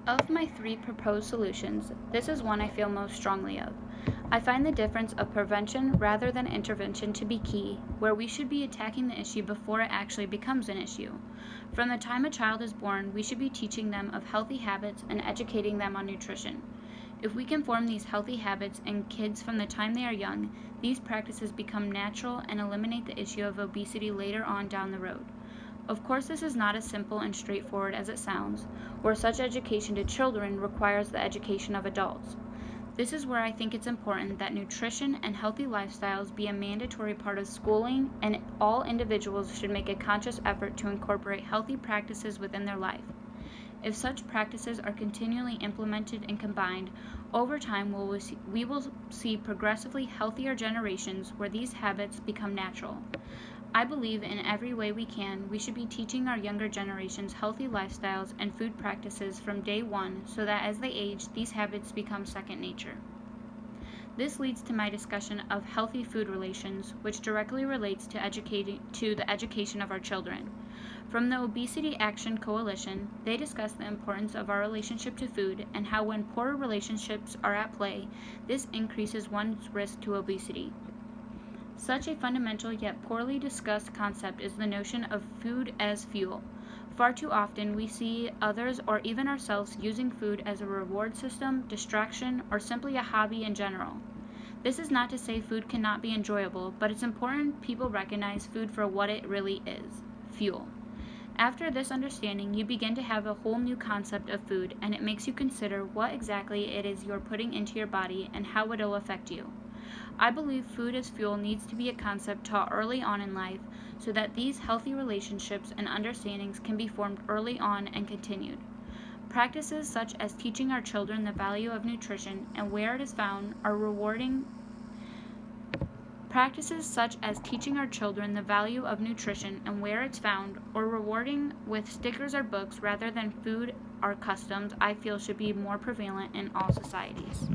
Of my three proposed solutions, this is one I feel most strongly of. I find the difference of prevention rather than intervention to be key, where we should be attacking the issue before it actually becomes an issue. From the time a child is born, we should be teaching them of healthy habits and educating them on nutrition. If we can form these healthy habits in kids from the time they are young, these practices become natural and eliminate the issue of obesity later on down the road. Of course, this is not as simple and straightforward as it sounds, where such education to children requires the education of adults. This is where I think it's important that nutrition and healthy lifestyles be a mandatory part of schooling, and all individuals should make a conscious effort to incorporate healthy practices within their life. If such practices are continually implemented and combined, over time we will see progressively healthier generations where these habits become natural. I believe in every way we can, we should be teaching our younger generations healthy lifestyles and food practices from day one so that as they age, these habits become second nature. This leads to my discussion of healthy food relations, which directly relates to the education of our children. From the Obesity Action Coalition, they discuss the importance of our relationship to food and how when poor relationships are at play, this increases one's risk to obesity. Such a fundamental yet poorly discussed concept is the notion of food as fuel. Far too often we see others or even ourselves using food as a reward system, distraction, or simply a hobby in general. This is not to say food cannot be enjoyable, but it's important people recognize food for what it really is: fuel. After this understanding, you begin to have a whole new concept of food, and it makes you consider what exactly it is you're putting into your body and how it'll affect you. I believe food as fuel needs to be a concept taught early on in life so that these healthy relationships and understandings can be formed early on and continued. Practices such as teaching our children the value of nutrition and where it is found are rewarding. Practices such as teaching our children the value of nutrition and where it's found, or rewarding with stickers or books rather than food or customs, I feel should be more prevalent in all societies.